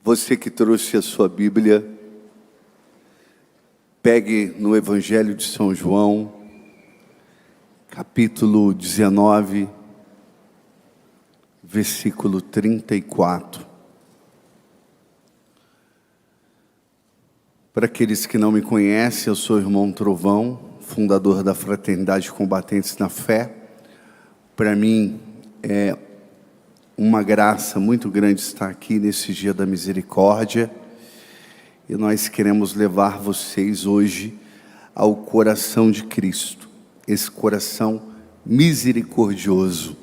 Você que trouxe a sua Bíblia, pegue no Evangelho de São João, capítulo 19, versículo 34. Para aqueles que não me conhecem, eu sou o irmão Trovão, fundador da Fraternidade Combatentes na Fé. Para mim é uma graça muito grande estar aqui nesse dia da misericórdia, e nós queremos levar vocês hoje ao coração de Cristo, esse coração misericordioso.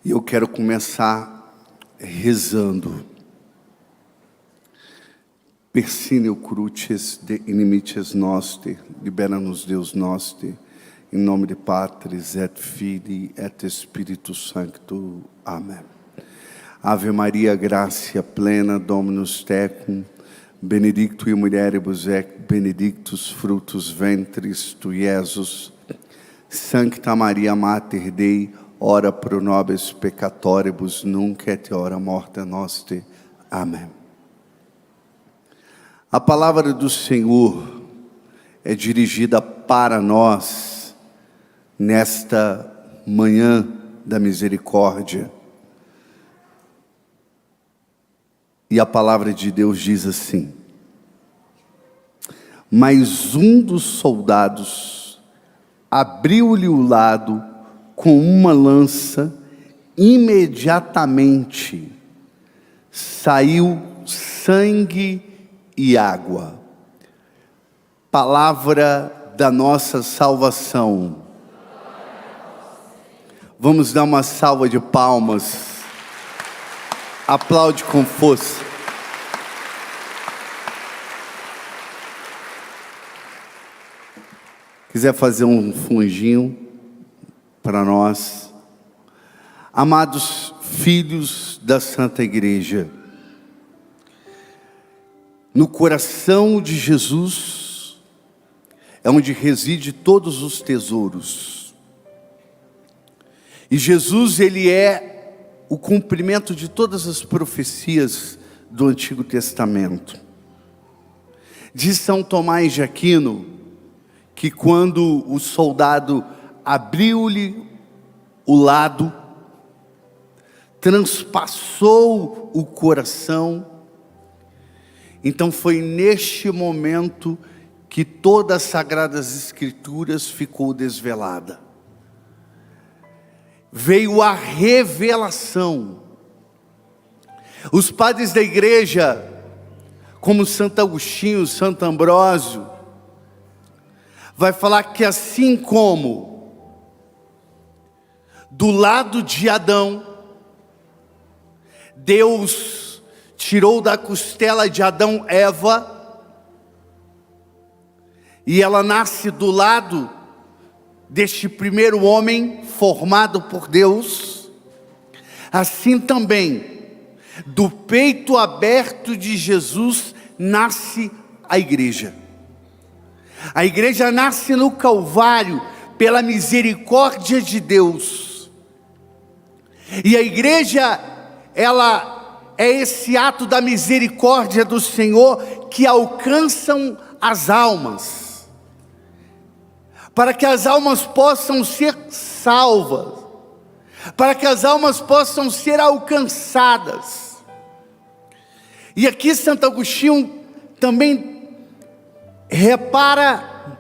E eu quero começar rezando. Persine cruces de inimites noster, libera-nos Deus noster, em nome de Patris et Filii et Spiritus Sancto. Amém. Ave Maria, gratia plena, Dominus tecum, benedictui mulieribus et benedictus fructus ventris tu, Iesus. Sancta Maria Mater Dei, ora pro nobis peccatoribus, nunc et hora morte noster. Amém. A palavra do Senhor é dirigida para nós nesta manhã da misericórdia. E a palavra de Deus diz assim: mas um dos soldados abriu-lhe o lado com uma lança, imediatamente saiu sangue e água. Palavra da nossa salvação. Vamos dar uma salva de palmas. Aplaude com força. Quiser fazer um fundinho para nós. Amados filhos da Santa Igreja, no coração de Jesus é onde reside todos os tesouros. E Jesus, ele é o cumprimento de todas as profecias do Antigo Testamento. Diz São Tomás de Aquino que quando o soldado abriu-lhe o lado, transpassou o coração, então foi neste momento que todas as Sagradas Escrituras ficou desvelada. Veio a revelação. Os padres da igreja, como Santo Agostinho, Santo Ambrósio, vai falar que assim como do lado de Adão, Deus tirou da costela de Adão Eva, e ela nasce do lado deste primeiro homem formado por Deus. Assim também, do peito aberto de Jesus, nasce a igreja. A igreja nasce no Calvário, pela misericórdia de Deus. E a igreja, ela é esse ato da misericórdia do Senhor que alcançam as almas, para que as almas possam ser salvas, para que as almas possam ser alcançadas. E aqui Santo Agostinho também repara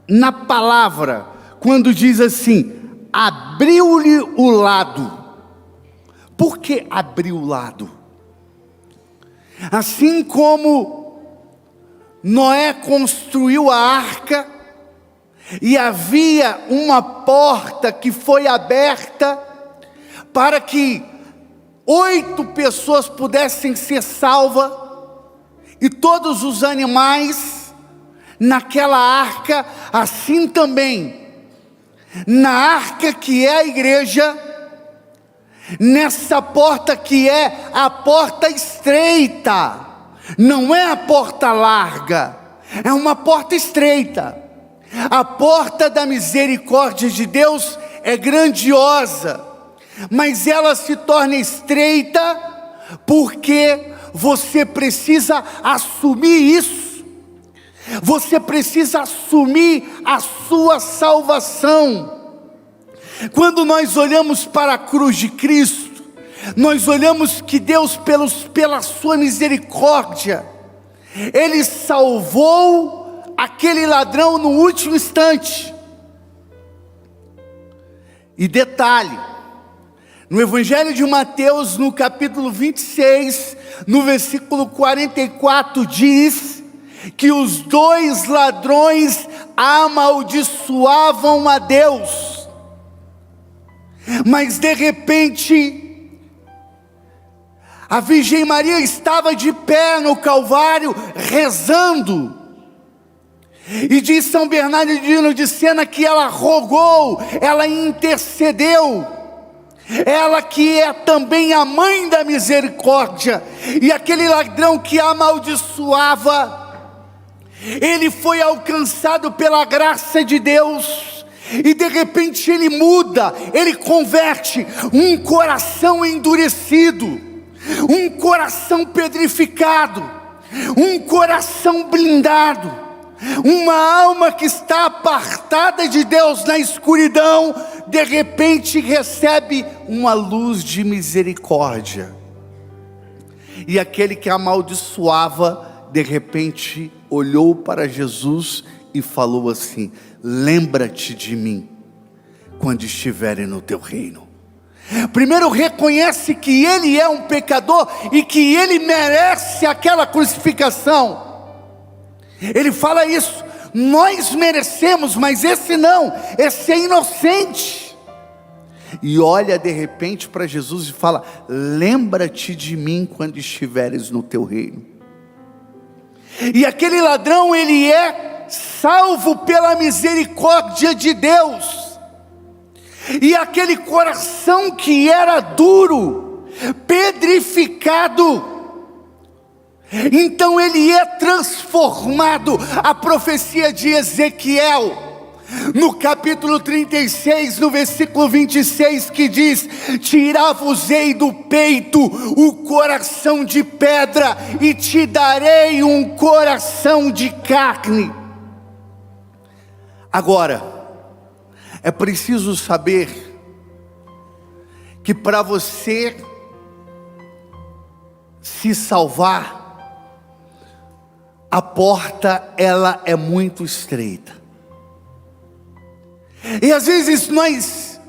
na palavra, quando diz assim: abriu-lhe o lado. Por que abriu o lado? Assim como Noé construiu a arca, e havia uma porta que foi aberta, para que 8 pessoas pudessem ser salvas, e todos os animais naquela arca, assim também, na arca que é a igreja, nessa porta que é a porta estreita, não é a porta larga, é uma porta estreita. A porta da misericórdia de Deus é grandiosa, mas ela se torna estreita porque você precisa assumir isso. Você precisa assumir a sua salvação. Quando nós olhamos para a cruz de Cristo, nós olhamos que Deus, pela sua misericórdia, Ele salvou aquele ladrão no último instante. E detalhe, no Evangelho de Mateus, no capítulo 26, no versículo 44, diz que os dois ladrões amaldiçoavam a Deus. Mas de repente, a Virgem Maria estava de pé no Calvário, rezando. E diz São Bernardino de Sena que ela rogou, ela intercedeu. Ela que é também a mãe da misericórdia. E aquele ladrão que amaldiçoava, ele foi alcançado pela graça de Deus. E de repente ele muda, ele converte um coração endurecido, um coração pedrificado, um coração blindado, uma alma que está apartada de Deus na escuridão, de repente recebe uma luz de misericórdia. E aquele que amaldiçoava, de repente olhou para Jesus e falou assim: lembra-te de mim quando estiverem no teu reino. Primeiro reconhece que ele é um pecador e que ele merece aquela crucificação. Ele fala isso: nós merecemos, mas esse não, esse é inocente. E olha de repente para Jesus e fala: lembra-te de mim quando estiveres no teu reino. E aquele ladrão, ele é salvo pela misericórdia de Deus. E aquele coração que era duro, pedrificado, então ele é transformado. A profecia de Ezequiel, no capítulo 36, no versículo 26, que diz: tirar-vos-ei do peito o coração de pedra, e te darei um coração de carne. Agora, é preciso saber que para você se salvar, a porta ela é muito estreita. E às vezes nós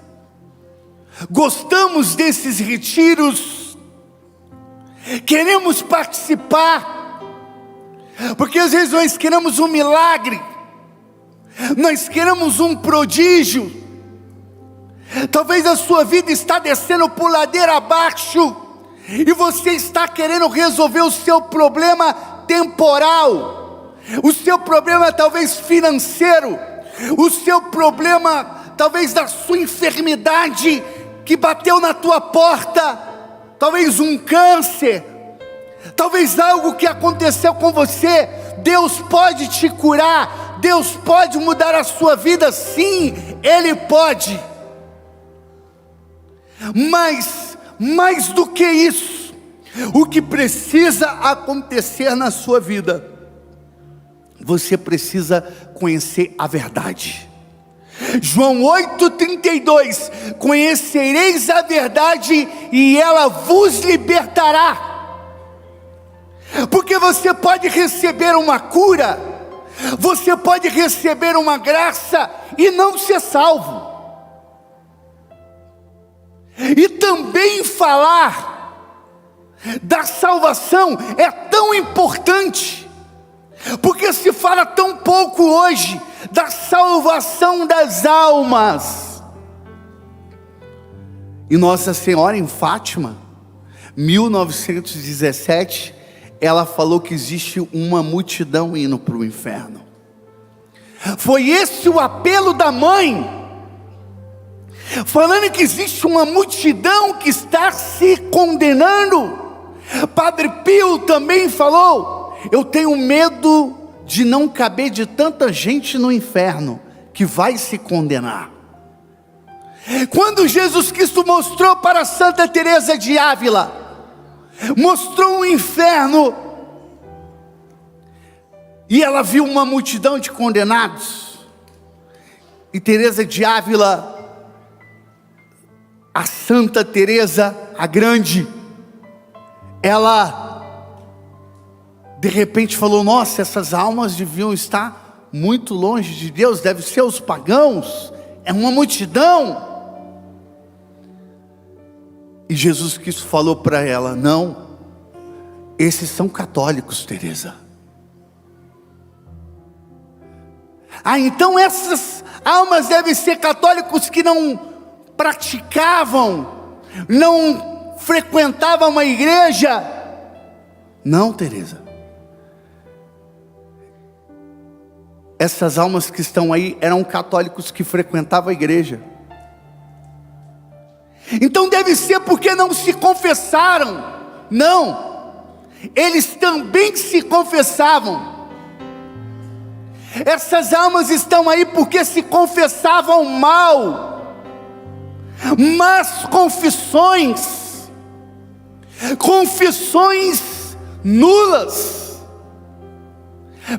gostamos desses retiros, queremos participar, porque às vezes nós queremos um milagre, nós queremos um prodígio. Talvez a sua vida está descendo por ladeira abaixo, e você está querendo resolver o seu problema temporal, o seu problema talvez financeiro, o seu problema talvez da sua enfermidade que bateu na tua porta, talvez um câncer, talvez algo que aconteceu com você. Deus pode te curar, Deus pode mudar a sua vida, sim, Ele pode. Mas, mais do que isso, o que precisa acontecer na sua vida, você precisa conhecer a verdade. João 8,32: conhecereis a verdade e ela vos libertará. Porque você pode receber uma cura, você pode receber uma graça e não ser salvo. E também falar da salvação é tão importante, porque se fala tão pouco hoje da salvação das almas. E Nossa Senhora em Fátima, 1917, ela falou que existe uma multidão indo para o inferno. Foi esse o apelo da mãe, falando que existe uma multidão que está se condenando. Padre Pio também falou: eu tenho medo de não caber de tanta gente no inferno que vai se condenar. Quando Jesus Cristo mostrou para Santa Teresa de Ávila, mostrou um inferno, e ela viu uma multidão de condenados, e Teresa de Ávila, a Santa Teresa, a grande, ela de repente falou: nossa, essas almas deviam estar muito longe de Deus, deve ser os pagãos, é uma multidão. E Jesus Cristo falou para ela: não, esses são católicos, Teresa. Então essas almas devem ser católicos que não praticavam, não frequentavam uma igreja. Não, Teresa, essas almas que estão aí eram católicos que frequentavam a igreja. Então deve ser porque não se confessaram. Não, eles também se confessavam. Essas almas estão aí porque se confessavam mal, mas confissões nulas,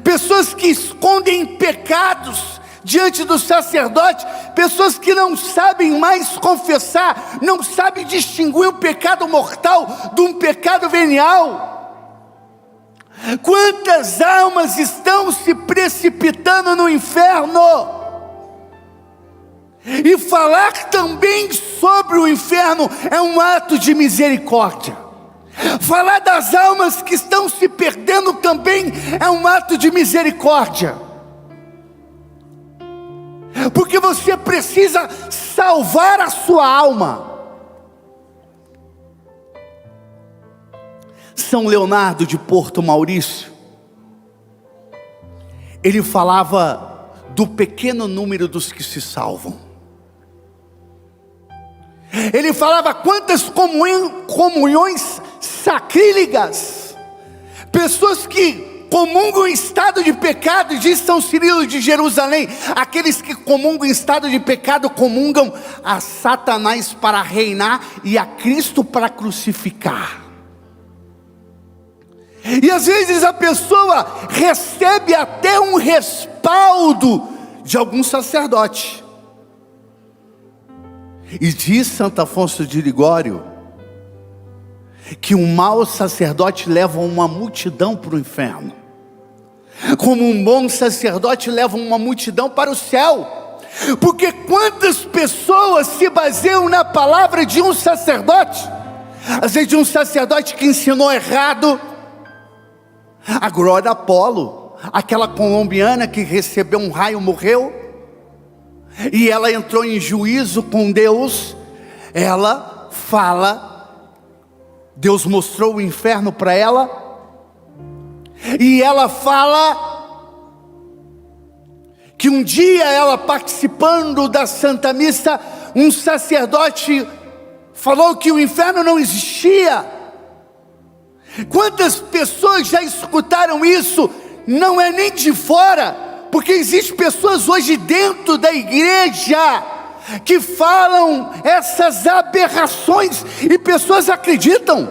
pessoas que escondem pecados diante do sacerdote, pessoas que não sabem mais confessar, não sabem distinguir o pecado mortal de um pecado venial. Quantas almas estão se precipitando no inferno? E falar também sobre o inferno é um ato de misericórdia. Falar das almas que estão se perdendo também é um ato de misericórdia. Porque você precisa salvar a sua alma. São Leonardo de Porto Maurício, ele falava do pequeno número dos que se salvam. Ele falava quantas comunhões sacrílegas, pessoas que comungam em estado de pecado. Diz São Cirilo de Jerusalém: aqueles que comungam em estado de pecado comungam a Satanás para reinar e a Cristo para crucificar. E às vezes a pessoa recebe até um respaldo de algum sacerdote. E diz Santo Afonso de Ligório que um mau sacerdote leva uma multidão para o inferno, como um bom sacerdote leva uma multidão para o céu. Porque quantas pessoas se baseiam na palavra de um sacerdote, às vezes de um sacerdote que ensinou errado. A Glória Apolo, aquela colombiana que recebeu um raio, morreu, e ela entrou em juízo com Deus. Ela fala, Deus mostrou o inferno para ela, e ela fala que um dia ela, participando da Santa Missa, um sacerdote falou que o inferno não existia. Quantas pessoas já escutaram isso? Não é nem de fora, porque existem pessoas hoje dentro da igreja que falam essas aberrações e pessoas acreditam.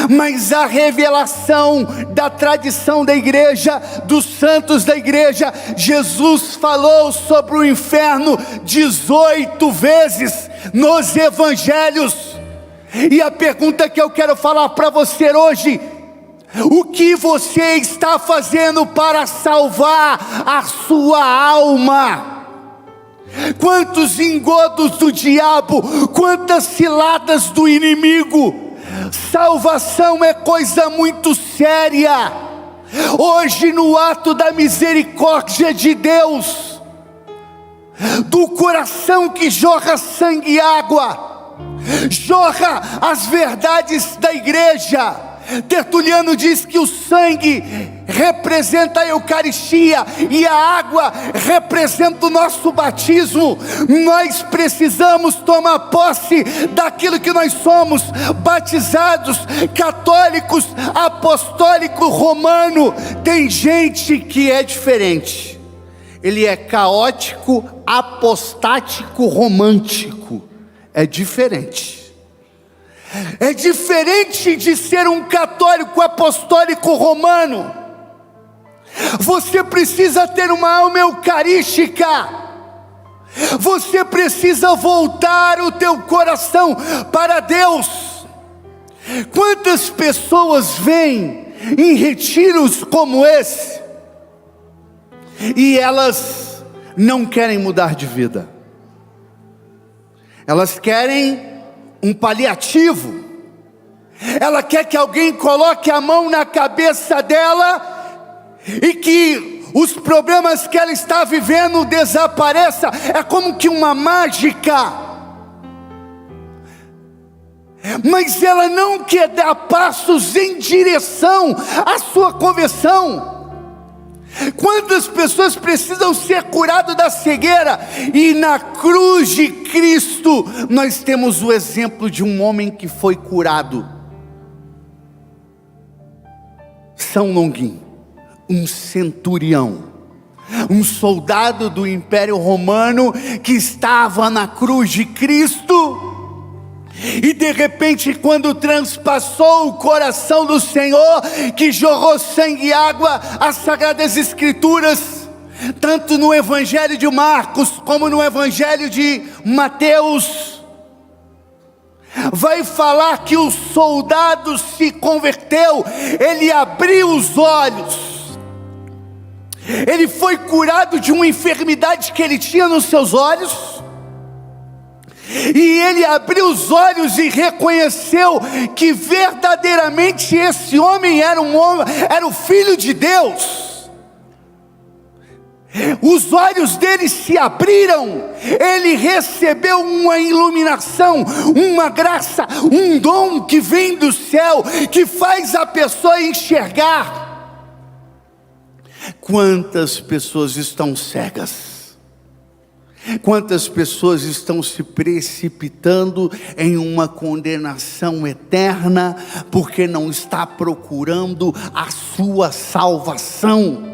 Mas a revelação da tradição da igreja, dos santos da igreja, Jesus falou sobre o inferno 18 vezes nos evangelhos. E a pergunta que eu quero falar para você hoje: o que você está fazendo para salvar a sua alma? Quantos engodos do diabo, quantas ciladas do inimigo. Salvação é coisa muito séria. Hoje, no ato da misericórdia de Deus, do coração que jorra sangue e água, jorra as verdades da igreja. Tertuliano diz que o sangue representa a Eucaristia e a água representa o nosso batismo. Nós precisamos tomar posse daquilo que nós somos, batizados, católicos, apostólico, romano. Tem gente que é diferente, ele é caótico, apostático, romântico. É diferente. É diferente de ser um católico apostólico romano. Você precisa ter uma alma eucarística. Você precisa voltar o teu coração para Deus. Quantas pessoas vêm em retiros como esse e elas não querem mudar de vida? Elas querem um paliativo. Ela quer que alguém coloque a mão na cabeça dela e que os problemas que ela está vivendo desapareça. É como que uma mágica. Mas ela não quer dar passos em direção à sua conversão. Quantas pessoas precisam ser curadas da cegueira? E na cruz de Cristo nós temos o exemplo de um homem que foi curado. São Longuinho, um centurião, um soldado do Império Romano que estava na cruz de Cristo. E de repente, quando transpassou o coração do Senhor, que jorrou sangue e água, as Sagradas Escrituras, tanto no Evangelho de Marcos, como no Evangelho de Mateus, vai falar que o soldado se converteu, ele abriu os olhos, ele foi curado de uma enfermidade que ele tinha nos seus olhos, e ele abriu os olhos e reconheceu que verdadeiramente esse homem era o Filho de Deus. Os olhos dele se abriram, ele recebeu uma iluminação, uma graça, um dom que vem do céu, que faz a pessoa enxergar. Quantas pessoas estão cegas? Quantas pessoas estão se precipitando em uma condenação eterna, porque não está procurando a sua salvação?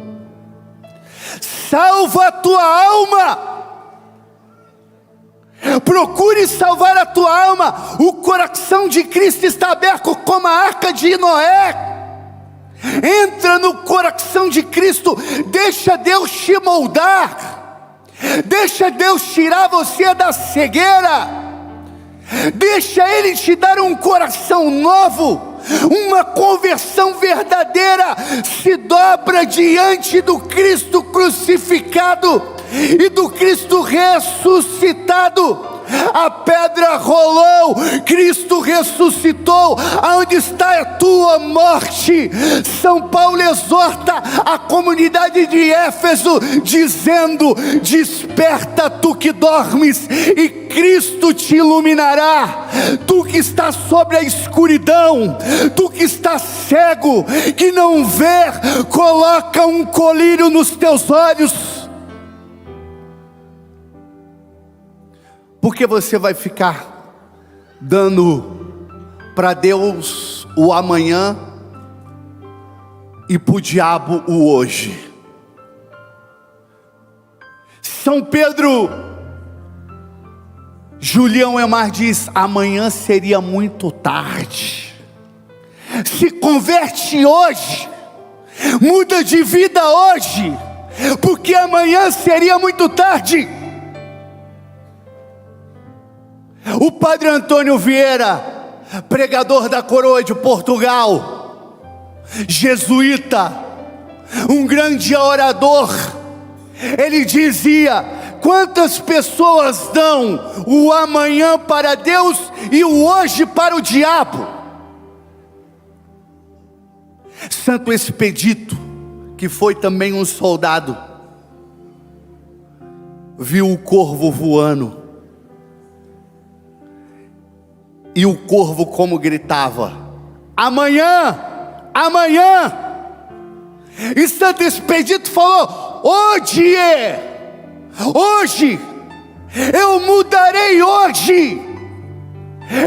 Salva a tua alma, procure salvar a tua alma. O coração de Cristo está aberto como a arca de Noé. Entra no coração de Cristo, deixa Deus te moldar. Deixa Deus tirar você da cegueira. Deixa Ele te dar um coração novo, uma conversão verdadeira. Se dobra diante do Cristo crucificado e do Cristo ressuscitado. A pedra rolou, Cristo ressuscitou. Aonde está a tua morte? São Paulo exorta a comunidade de Éfeso, dizendo: desperta tu que dormes, e Cristo te iluminará. Tu que está sobre a escuridão, tu que está cego, que não vê, coloca um colírio nos teus olhos. Porque você vai ficar dando para Deus o amanhã e para o diabo o hoje. São Pedro, Julião Emar diz: amanhã seria muito tarde. Se converte hoje, muda de vida hoje, porque amanhã seria muito tarde. O Padre Antônio Vieira, pregador da Coroa de Portugal, jesuíta, um grande orador, ele dizia: quantas pessoas dão o amanhã para Deus e o hoje para o diabo? Santo Expedito, que foi também um soldado, viu o corvo voando. E o corvo como gritava: amanhã, amanhã. E Santo Expedito falou: hoje, eu mudarei hoje.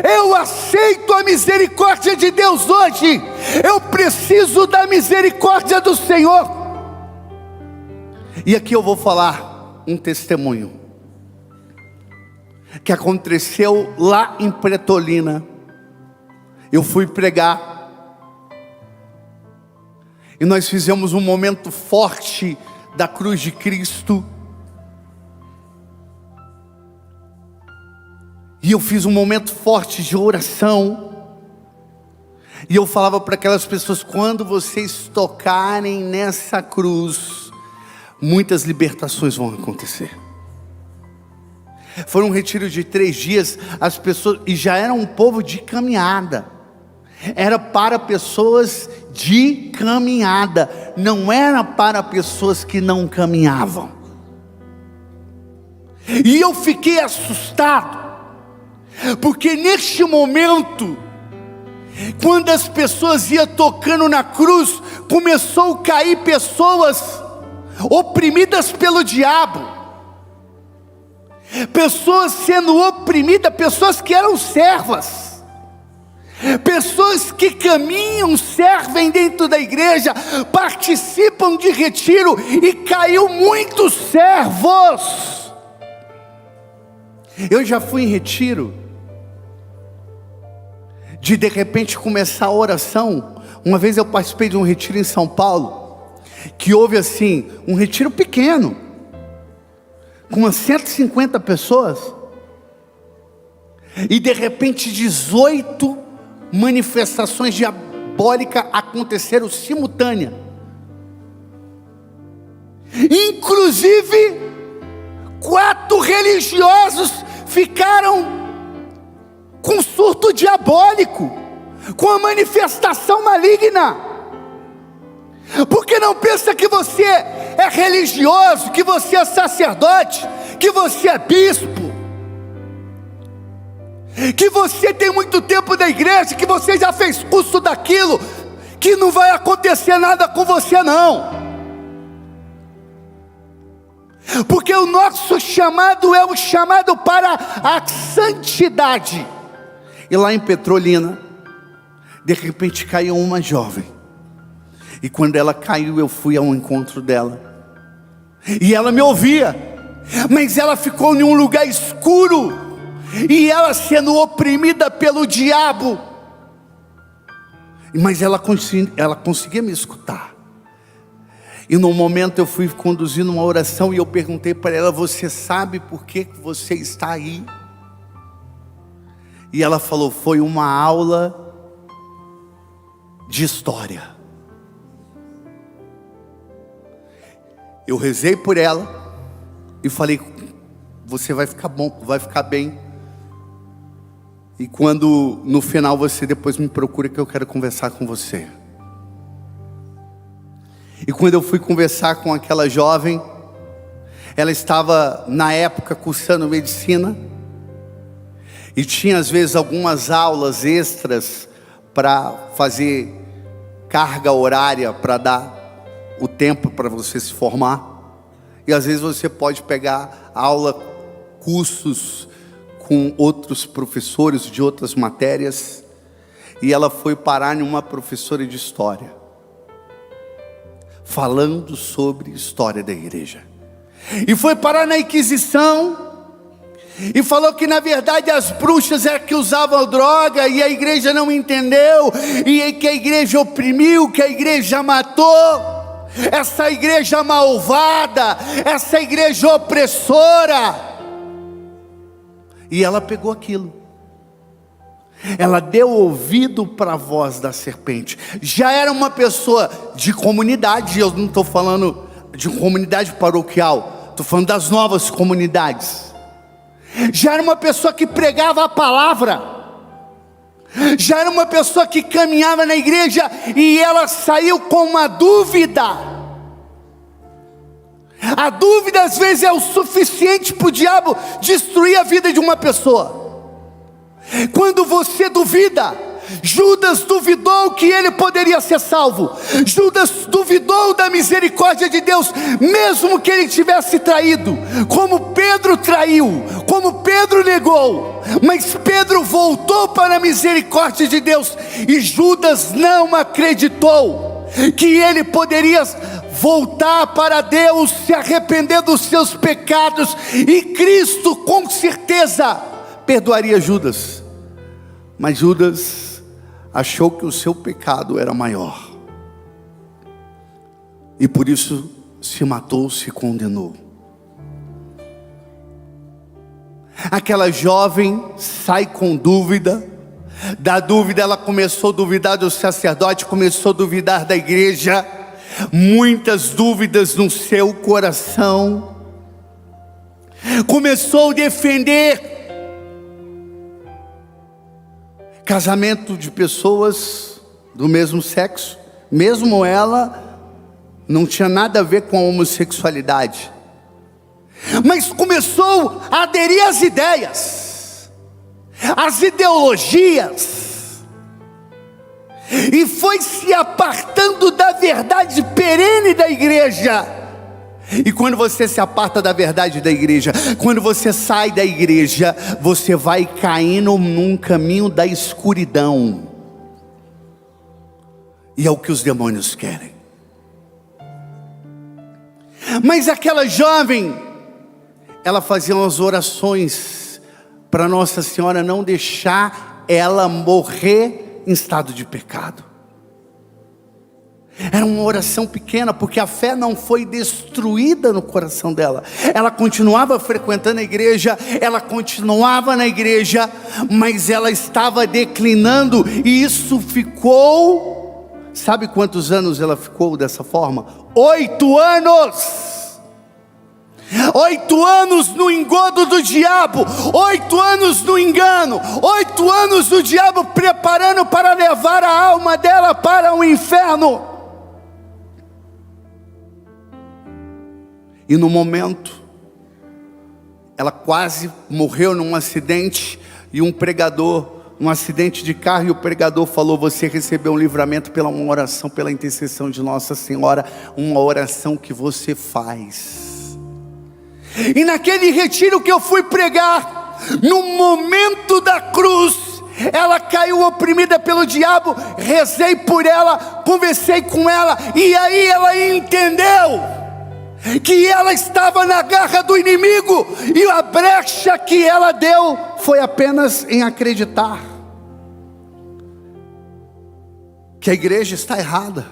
Eu aceito a misericórdia de Deus hoje. Eu preciso da misericórdia do Senhor. E aqui eu vou falar um testemunho que aconteceu lá em Pretolina. Eu fui pregar e nós fizemos um momento forte da cruz de Cristo. E eu fiz um momento forte de oração. E eu falava para aquelas pessoas: quando vocês tocarem nessa cruz, muitas libertações vão acontecer. Foi um retiro de 3 dias, as pessoas, e já era um povo de caminhada. Era para pessoas de caminhada, não era para pessoas que não caminhavam. E eu fiquei assustado, porque neste momento, quando as pessoas iam tocando na cruz, começou a cair pessoas oprimidas pelo diabo, pessoas sendo oprimidas, pessoas que eram servas, pessoas que caminham, servem dentro da igreja, participam de retiro, e caiu muitos servos. Eu já fui em retiro, de repente começar a oração. Uma vez eu participei de um retiro em São Paulo, que houve assim, um retiro pequeno, com umas 150 pessoas, e de repente 18 manifestações diabólicas aconteceram simultâneas. Inclusive 4 religiosos ficaram com surto diabólico, com a manifestação maligna. Porque não pensa que você é religioso, que você é sacerdote, que você é bispo, que você tem muito tempo na igreja, que você já fez curso daquilo, que não vai acontecer nada com você não. Porque o nosso chamado é o chamado para a santidade. E lá em Petrolina, de repente caiu uma jovem. E quando ela caiu, eu fui ao encontro dela. E ela me ouvia, mas ela ficou em um lugar escuro, e ela sendo oprimida pelo diabo. Mas ela conseguia me escutar. E no momento eu fui conduzindo uma oração, e eu perguntei para ela: você sabe por que você está aí? E ela falou: foi uma aula de história. Eu rezei por ela e falei: você vai ficar bom, vai ficar bem. E quando no final você depois me procura, que eu quero conversar com você. E quando eu fui conversar com aquela jovem, ela estava na época cursando medicina, e tinha às vezes algumas aulas extras para fazer carga horária, para dar o tempo para você se formar. E às vezes você pode pegar aula, cursos com outros professores de outras matérias. E ela foi parar em uma professora de história, falando sobre história da igreja. E foi parar na Inquisição, e falou que na verdade as bruxas é que usavam droga, e a igreja não entendeu, e que a igreja oprimiu, que a igreja matou. Essa igreja malvada, essa igreja opressora. E ela pegou aquilo, ela deu ouvido para a voz da serpente. Já era uma pessoa de comunidade, eu não estou falando de comunidade paroquial, estou falando das novas comunidades. Já era uma pessoa que pregava a palavra, já era uma pessoa que caminhava na igreja, e ela saiu com uma dúvida. A dúvida às vezes é o suficiente para o diabo destruir a vida de uma pessoa. Quando você duvida, Judas duvidou que ele poderia ser salvo. Judas duvidou da misericórdia de Deus, mesmo que ele tivesse traído, como Pedro traiu, como Pedro negou. Mas Pedro voltou para a misericórdia de Deus, e Judas não acreditou que ele poderia voltar para Deus, se arrepender dos seus pecados, e Cristo com certeza perdoaria Judas. Mas Judas achou que o seu pecado era maior, e por isso se matou, se condenou. Aquela jovem sai com dúvida. Da dúvida ela começou a duvidar do sacerdote, começou a duvidar da igreja. Muitas dúvidas no seu coração. Começou a defender casamento de pessoas do mesmo sexo, mesmo ela não tinha nada a ver com a homossexualidade, mas começou a aderir às ideias, às ideologias, e foi se apartando da verdade perene da igreja. E quando você se aparta da verdade da igreja, quando você sai da igreja, você vai caindo num caminho da escuridão, e é o que os demônios querem. Mas aquela jovem, ela fazia umas orações para Nossa Senhora não deixar ela morrer em estado de pecado. Era uma oração pequena, porque a fé não foi destruída no coração dela. Ela continuava frequentando a igreja, ela continuava na igreja, mas ela estava declinando, e isso ficou, sabe quantos anos ela ficou dessa forma? 8 anos! 8 anos no engodo do diabo, 8 anos no engano, 8 anos do diabo preparando para levar a alma dela para o inferno. E no momento, ela quase morreu num acidente, e um pregador, um acidente de carro, e o pregador falou: você recebeu um livramento pela uma oração, pela intercessão de Nossa Senhora, uma oração que você faz. E naquele retiro que eu fui pregar, no momento da cruz, ela caiu oprimida pelo diabo, rezei por ela, conversei com ela, e aí ela entendeu que ela estava na garra do inimigo, e a brecha que ela deu foi apenas em acreditar que a igreja está errada.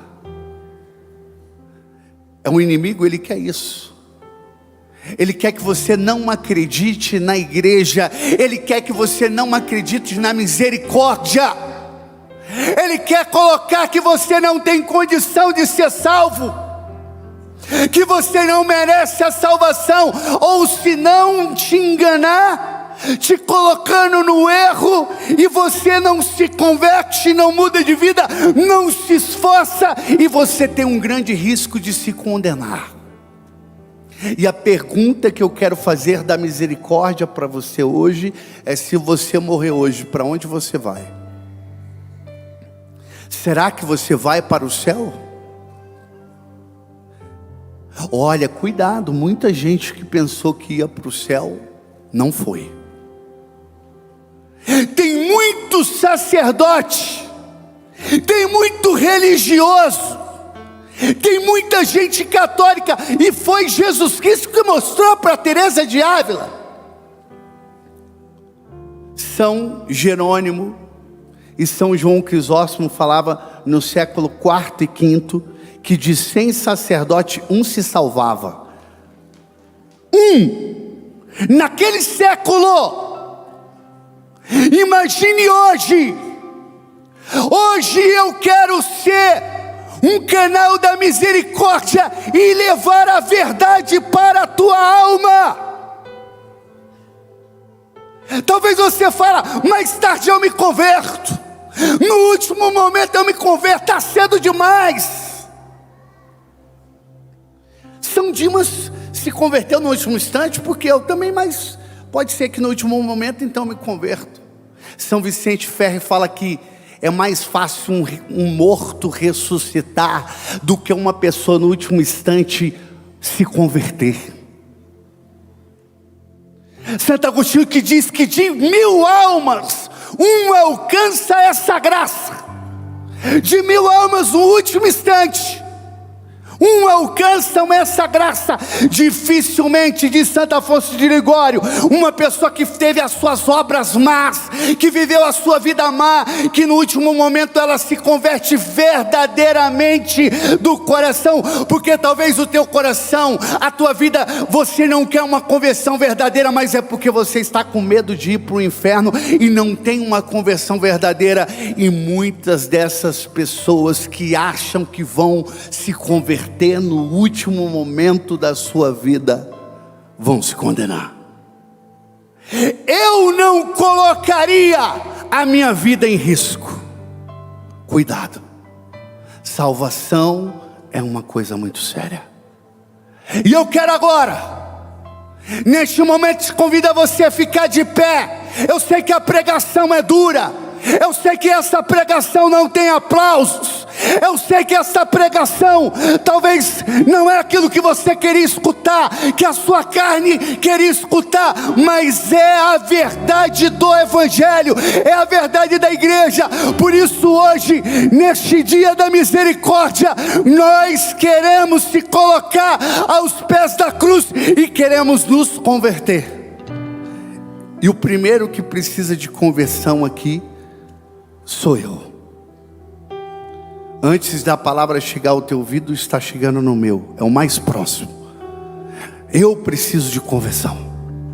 É um inimigo, ele quer isso. Ele quer que você não acredite na igreja, ele quer que você não acredite na misericórdia, ele quer colocar que você não tem condição de ser salvo, que você não merece a salvação, ou se não te enganar, te colocando no erro, e você não se converte, não muda de vida, não se esforça, e você tem um grande risco de se condenar. E a pergunta que eu quero fazer da misericórdia para você hoje é: se você morrer hoje, para onde você vai? Será que você vai para o céu? Olha, cuidado, muita gente que pensou que ia para o céu, não foi. Tem muito sacerdote, tem muito religioso, tem muita gente católica, e foi Jesus Cristo que mostrou para Teresa de Ávila. São Jerônimo e São João Crisóstomo falava no século IV e V, que de 100 sacerdotes, um se salvava. Naquele século. Imagine hoje. Hoje eu quero ser um canal da misericórdia e levar a verdade para a tua alma. Talvez você fale: mais tarde eu me converto, no último momento eu me converto, está cedo demais. São Dimas se converteu no último instante, porque eu também, mas pode ser que no último momento então eu me converto. São Vicente Ferre fala que é mais fácil um morto ressuscitar do que uma pessoa no último instante se converter. Santo Agostinho que diz que de 1000 almas, uma alcança essa graça. De 1000 almas no último instante, alcançam essa graça. Dificilmente, diz Santo Afonso de Ligório, uma pessoa que teve as suas obras más, que viveu a sua vida má, que no último momento ela se converte verdadeiramente do coração, porque talvez o teu coração, a tua vida, você não quer uma conversão verdadeira, mas é porque você está com medo de ir para o inferno e não tem uma conversão verdadeira. E muitas dessas pessoas que acham que vão se converter no último momento da sua vida, vão se condenar. Eu não colocaria a minha vida em risco. Cuidado, salvação é uma coisa muito séria. E eu quero agora, neste momento, te convido a você a ficar de pé. Eu sei que a pregação é dura, eu sei que essa pregação não tem aplausos, eu sei que essa pregação talvez não é aquilo que você queria escutar, que a sua carne queria escutar, mas é a verdade do Evangelho, é a verdade da igreja. Por isso hoje, neste dia da misericórdia, nós queremos se colocar aos pés da cruz e queremos nos converter. E o primeiro que precisa de conversão aqui sou eu. Antes da palavra chegar ao teu ouvido, está chegando no meu, é o mais próximo. Eu preciso de conversão.